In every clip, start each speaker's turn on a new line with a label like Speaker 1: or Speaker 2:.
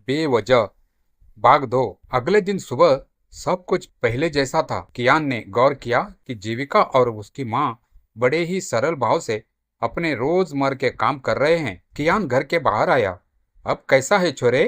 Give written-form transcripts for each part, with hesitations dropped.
Speaker 1: बेवजह भाग दो। अगले दिन सुबह सब कुछ पहले जैसा था। कियान ने गौर किया कि जीविका और उसकी माँ बड़े ही सरल भाव से अपने रोजमर्रा के काम कर रहे हैं। कियान घर के बाहर आया। अब कैसा है छोरे?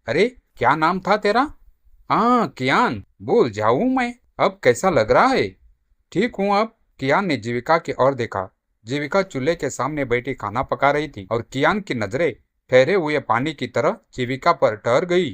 Speaker 1: अरे क्या नाम था तेरा? हाँ कियान, भूल जाऊं मैं। अब कैसा लग रहा है? ठीक हूँ अब। कियान ने जीविका की ओर देखा। जीविका चूल्हे के सामने बैठी खाना पका रही थी और कियान की नजरें ठहरे हुए पानी की तरह जीविका पर ठहर गई।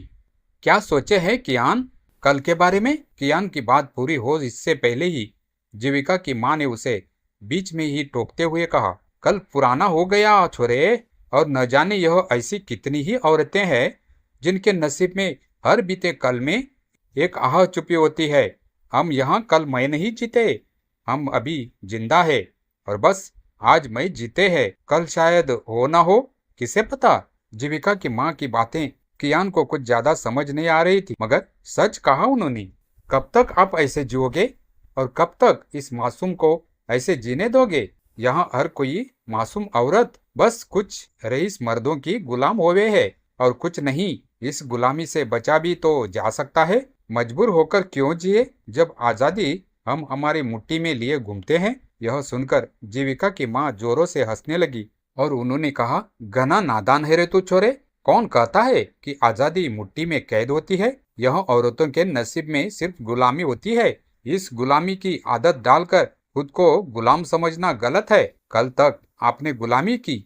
Speaker 1: क्या सोचे है कियान कल के बारे में? कियान की बात पूरी हो इससे पहले ही जीविका की माँ ने उसे बीच में ही टोकते हुए कहा, कल पुराना हो गया छोरे, और न जाने यह ऐसी कितनी ही औरतें हैं जिनके नसीब में हर बीते कल में एक आह छुपी होती है। हम यहाँ कल मैं नहीं जीते, हम अभी जिंदा है और बस आज मैं जीते हैं, कल शायद हो ना हो, किसे पता। जीविका की माँ की बातें कियान को कुछ ज्यादा समझ नहीं आ रही थी, मगर सच कहा उन्होंने। कब तक आप ऐसे जियोगे और कब तक इस मासूम को ऐसे जीने दोगे? यहाँ हर कोई मासूम औरत बस कुछ रईस मर्दों की गुलाम होवे है और कुछ नहीं। इस गुलामी से बचा भी तो जा सकता है। मजबूर होकर क्यों जिए जब आजादी हम हमारी मुट्ठी में लिए घूमते हैं। यह सुनकर जीविका की माँ जोरों से हंसने लगी और उन्होंने कहा, घना नादान है रे तू छोरे। कौन कहता है कि आजादी मुट्ठी में कैद होती है? यह औरतों के नसीब में सिर्फ गुलामी होती है। इस गुलामी की आदत डालकर खुद को गुलाम समझना गलत है। कल तक आपने गुलामी की,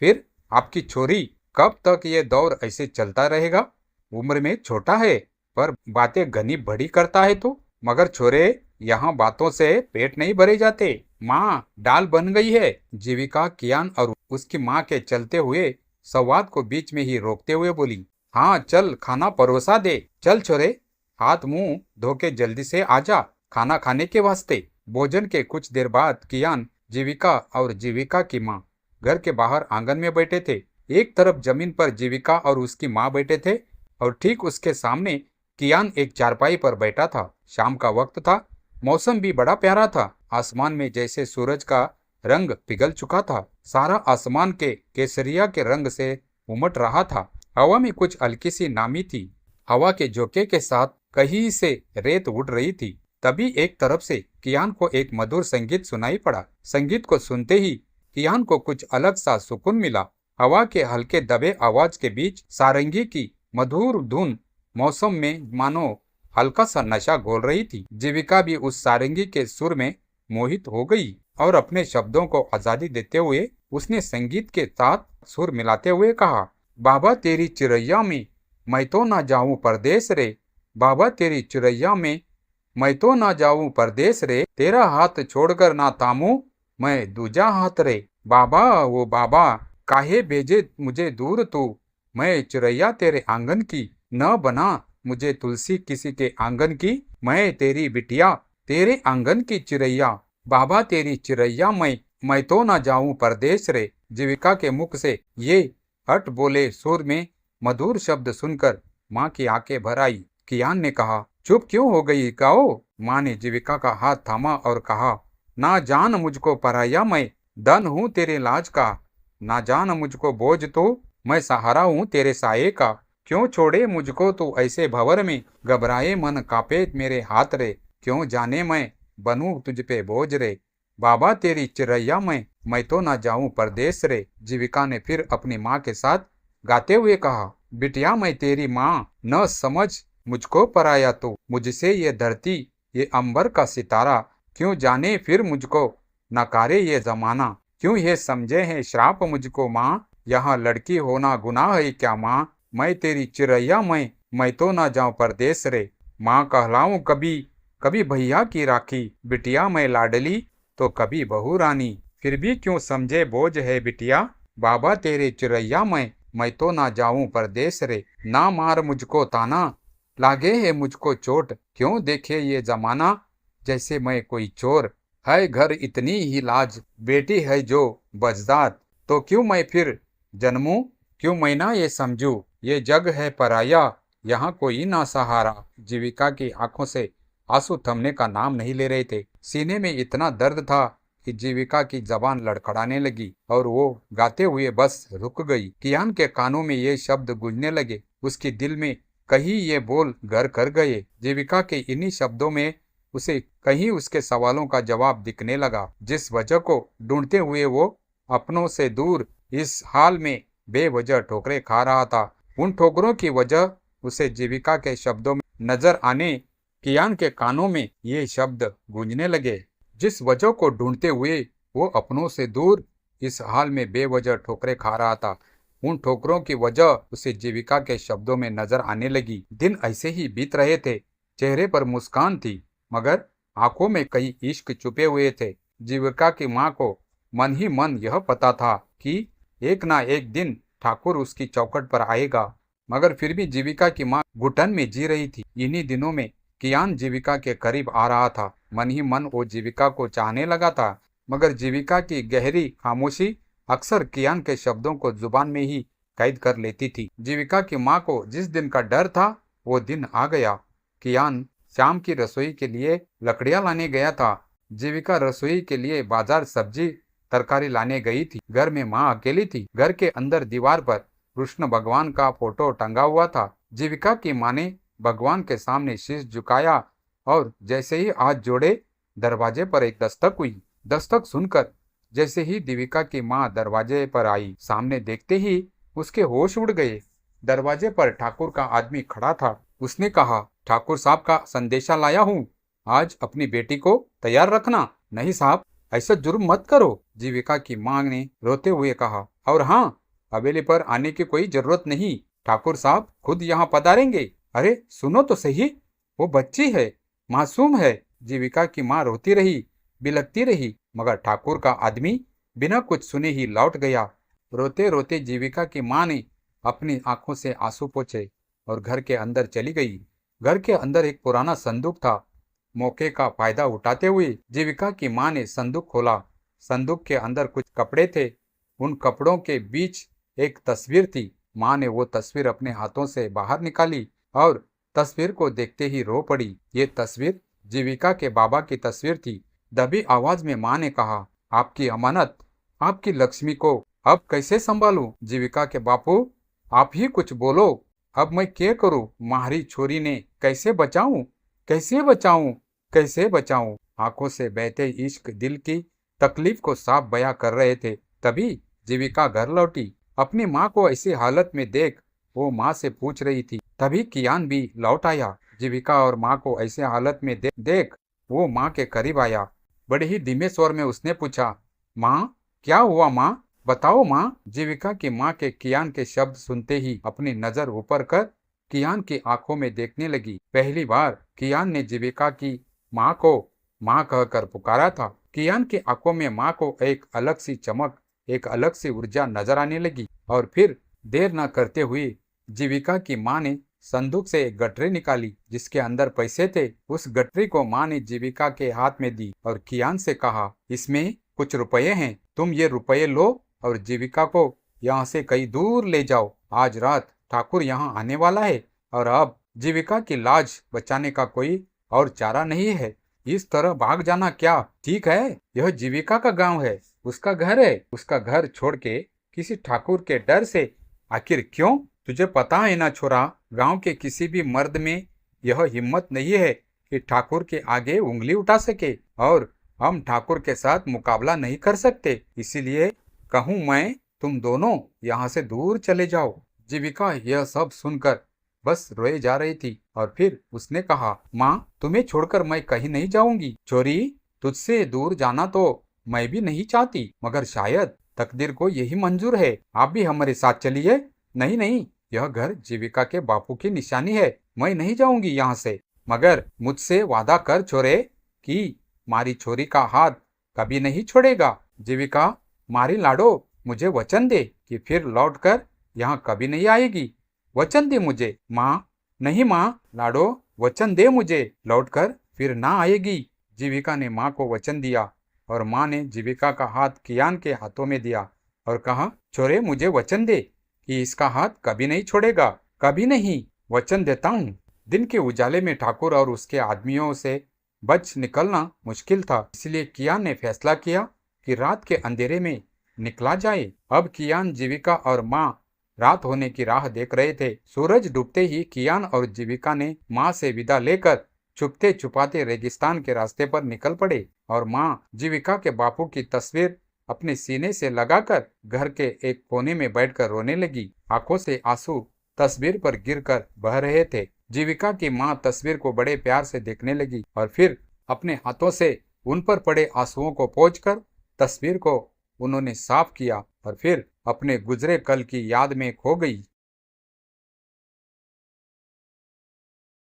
Speaker 1: फिर आपकी छोरी। कब तक ये दौर ऐसे चलता रहेगा? उम्र में छोटा है पर बातें घनी बड़ी करता है तू। मगर छोरे, यहाँ बातों से पेट नहीं भरे जाते। माँ दाल बन गई है। जीविका कियान और उसकी माँ के चलते हुए संवाद को बीच में ही रोकते हुए बोली। हाँ चल, खाना परोसा दे। चल छोरे, हाथ मुंह धो के जल्दी से आजा खाना खाने के वास्ते। भोजन के कुछ देर बाद कियान, जीविका और जीविका की माँ घर के बाहर आंगन में बैठे थे। एक तरफ जमीन पर जीविका और उसकी माँ बैठे थे और ठीक उसके सामने कियान एक चारपाई पर बैठा था। शाम का वक्त था। मौसम भी बड़ा प्यारा था। आसमान में जैसे सूरज का रंग पिघल चुका था। सारा आसमान के केसरिया के रंग से उमट रहा था। हवा में कुछ हल्की सी नामी थी। हवा के झोंके के साथ कहीं से रेत उड़ रही थी। तभी एक तरफ से कियान को एक मधुर संगीत सुनाई पड़ा। संगीत को सुनते ही कियान को कुछ अलग सा सुकून मिला। हवा के हल्के दबे आवाज के बीच सारंगी की मधुर धुन मौसम में मानो हल्का सा नशा घोल रही थी। जीविका भी उस सारंगी के सुर में मोहित हो गई और अपने शब्दों को आजादी देते हुए उसने संगीत के साथ सुर मिलाते हुए कहा, बाबा तेरी चिड़ैया में मैं तो ना जाऊं परदेश रे, बाबा तेरी चिड़ैया में मैं तो ना जाऊं परदेश रे, तेरा हाथ छोड़कर ना थामूं मैं दूजा हाथ रे। बाबा वो बाबा काहे भेजे मुझे दूर तू, मैं चिड़ैया तेरे आंगन की, न बना मुझे तुलसी किसी के आंगन की, मैं तेरी बिटिया तेरे आंगन की चिड़ैया, बाबा तेरी चिड़ैया मैं तो ना जाऊं परदेश रे। जीविका के मुख से ये हट बोले सुर में मधुर शब्द सुनकर माँ की आंखें भर आई। कियान ने कहा, चुप क्यों हो गई गाओ? माँ ने जीविका का हाथ थामा और कहा, ना जान मुझको पराया मैं धन हूँ तेरे लाज का, ना जान मुझको बोझ तू मैं सहारा हूँ तेरे साये का, क्यों छोड़े मुझको तू ऐसे भंवर में, घबराए मन कांपे मेरे हाथ रे, क्यों जाने मैं बनूं तुझ पे बोझ रे, बाबा तेरी चिड़ैया मैं तो ना जाऊं परदेश रे। जीविका ने फिर अपनी माँ के साथ गाते हुए कहा, बिटिया मैं तेरी माँ, न समझ मुझको पराया तू, मुझसे ये धरती ये अंबर का सितारा, क्यों जाने फिर मुझको नकारे ये जमाना, क्यों ये समझे है श्राप मुझको माँ, यहाँ लड़की होना गुनाह है क्या माँ, मैं तेरी चिड़ैया मैं तो ना जाऊं परदेश रे। माँ कहलाऊं कभी कभी भैया की राखी, बिटिया मैं लाडली तो कभी बहू रानी, फिर भी क्यों समझे बोझ है बिटिया, बाबा तेरे चिड़ैया मैं तो ना जाऊं परदेश रे। ना मार मुझको ताना लागे है मुझको चोट, क्यों देखे ये जमाना जैसे मैं कोई चोर, है घर इतनी ही लाज बेटी है जो बजदात, तो क्यों मैं फिर जन्मूं, क्यों मैं ना ये समझूं ये जग है पराया, यहाँ कोई ना सहारा। जीविका की आंखों से आंसू थमने का नाम नहीं ले रहे थे। सीने में इतना दर्द था कि जीविका की जबान लड़खड़ाने लगी और वो गाते हुए बस रुक गई। कियान के कानों में ये शब्द गूंजने लगे, उसके दिल में कहीं ये बोल घर कर गए। जीविका के इन्हीं शब्दों में उसे कहीं उसके सवालों का जवाब दिखने लगा, जिस वजह को ढूंढते हुए वो अपनों से दूर इस हाल में बेवजह ठोकरें खा रहा था। उन ठोकरों की वजह उसे जीविका के शब्दों में नजर आने कियान के कानों में ये शब्द गूंजने लगे, जिस वजह को ढूंढते हुए वो अपनों से दूर इस हाल में बेवजह ठोकरें खा रहा था। उन ठोकरों की वजह उसे जीविका के शब्दों में नजर आने लगी। दिन ऐसे ही बीत रहे थे। चेहरे पर मुस्कान थी, मगर आंखों में कई इश्क छुपे हुए थे। जीविका की माँ को मन ही मन यह पता था कि एक ना एक दिन ठाकुर उसकी चौखट पर आएगा, मगर फिर भी जीविका की माँ घुटन में जी रही थी। इन्हीं दिनों में कियान जीविका के करीब आ रहा था। मन ही मन वो जीविका को चाहने लगा था, मगर जीविका की गहरी खामोशी अक्सर कियान के शब्दों को जुबान में ही कैद कर लेती थी। जीविका की माँ को जिस दिन का डर था वो दिन आ गया। कियान शाम की रसोई के लिए लकड़ियां लाने गया था। जीविका रसोई के लिए बाजार सब्जी तरकारी लाने गई थी। घर में माँ अकेली थी। घर के अंदर दीवार पर कृष्ण भगवान का फोटो टंगा हुआ था। जीविका की माँ ने भगवान के सामने शीश झुकाया और जैसे ही हाथ जोड़े, दरवाजे पर एक दस्तक हुई। दस्तक सुनकर जैसे ही जीविका की माँ दरवाजे पर आई, सामने देखते ही उसके होश उड़ गए। दरवाजे पर ठाकुर का आदमी खड़ा था। उसने कहा, ठाकुर साहब का संदेशा लाया हूँ, आज अपनी बेटी को तैयार रखना। नहीं साहब, ऐसा जुर्म मत करो, जीविका की माँ ने रोते हुए कहा। और हाँ, हवेली पर आने की कोई जरूरत नहीं, ठाकुर साहब खुद यहाँ पधारेंगे। अरे सुनो तो सही, वो बच्ची है, मासूम है। जीविका की माँ रोती रही, बिलखती रही, मगर ठाकुर का आदमी बिना कुछ सुने ही लौट गया। रोते रोते जीविका की माँ ने अपनी आंखों से आंसू पोंछे और घर के अंदर चली गई। घर के अंदर एक पुराना संदूक था। मौके का फायदा उठाते हुए जीविका की माँ ने संदूक खोला। संदूक के अंदर कुछ कपड़े थे। उन कपड़ों के बीच एक तस्वीर थी। माँ ने वो तस्वीर अपने हाथों से बाहर निकाली और तस्वीर को देखते ही रो पड़ी। ये तस्वीर जीविका के बाबा की तस्वीर थी। दबी आवाज में माँ ने कहा, आपकी अमानत, आपकी लक्ष्मी को अब कैसे संभालूं? जीविका के बापू, आप ही कुछ बोलो, अब मैं क्या करूं? मारी छोरी ने कैसे बचाऊं, कैसे बचाऊं, कैसे बचाऊं? आंखों से बहते इश्क दिल की तकलीफ को साफ बयां कर रहे थे। तभी जीविका घर लौटी। अपनी माँ को ऐसी हालत में देख वो माँ से पूछ रही थी। तभी कियान भी लौट आया। जीविका और माँ को ऐसे हालत में देख वो माँ के करीब आया। बड़े ही धीमे स्वर में उसने पूछा, माँ क्या हुआ माँ, बताओ माँ। जीविका की माँ के कियान के शब्द सुनते ही अपनी नजर ऊपर कर कियान की आंखों में देखने लगी। पहली बार कियान ने जीविका की माँ को माँ कहकर पुकारा था। कियान की आंखों में माँ को एक अलग सी चमक, एक अलग सी ऊर्जा नजर आने लगी। और फिर देर न करते हुए जीविका की माँ ने संदूक से एक गठरी निकाली जिसके अंदर पैसे थे। उस गठरी को माँ ने जीविका के हाथ में दी और कियान से कहा, इसमें कुछ रुपये हैं, तुम ये रुपये लो और जीविका को यहाँ से कहीं दूर ले जाओ। आज रात ठाकुर यहाँ आने वाला है और अब जीविका की लाज बचाने का कोई और चारा नहीं है। इस तरह भाग जाना क्या ठीक है? यह जीविका का गांव है, उसका घर है। उसका घर छोड़ के किसी ठाकुर के डर से आखिर क्यों? तुझे पता है ना छोरा, गांव के किसी भी मर्द में यह हिम्मत नहीं है कि ठाकुर के आगे उंगली उठा सके, और हम ठाकुर के साथ मुकाबला नहीं कर सकते। इसीलिए कहूँ मैं, तुम दोनों यहाँ से दूर चले जाओ। जीविका यह सब सुनकर बस रोए जा रही थी और फिर उसने कहा, माँ तुम्हें छोड़कर मैं कहीं नहीं जाऊंगी। छोरी, तुझसे दूर जाना तो मैं भी नहीं चाहती, मगर शायद तकदीर को यही मंजूर है। आप भी हमारे साथ चलिए। नहीं नहीं, यह घर जीविका के बापू की निशानी है, मैं नहीं जाऊंगी यहाँ से। मगर मुझसे वादा कर छोरे कि मारी छोरी का हाथ कभी नहीं छोड़ेगा। जीविका, मारी लाडो, मुझे वचन दे कि फिर लौटकर यहाँ कभी नहीं आएगी। वचन दे मुझे। माँ, नहीं माँ, लाडो वचन दे मुझे, लौटकर फिर ना आएगी। जीविका ने माँ को वचन दिया और माँ ने जीविका का हाथ कियान के हाथों में दिया और कहा, छोरे मुझे वचन दे कि इसका हाथ कभी नहीं छोड़ेगा, कभी नहीं, वचन देता हूँ। दिन के उजाले में ठाकुर और उसके आदमियों से बच निकलना मुश्किल था, इसलिए कियान ने फैसला किया कि रात के अंधेरे में निकला जाए। अब कियान, जीविका और माँ रात होने की राह देख रहे थे। सूरज डूबते ही कियान और जीविका ने माँ से विदा लेकर छुपते छुपाते रेगिस्तान के रास्ते पर निकल पड़े और माँ जीविका के बापू की तस्वीर अपने सीने से लगाकर घर के एक कोने में बैठकर रोने लगी। आंखों से आंसू तस्वीर पर गिरकर बह रहे थे। जीविका की माँ तस्वीर को बड़े प्यार से देखने लगी और फिर अपने हाथों से उन पर पड़े आंसुओं को पोंछकर तस्वीर को उन्होंने साफ किया और फिर अपने गुजरे कल की याद में खो गई।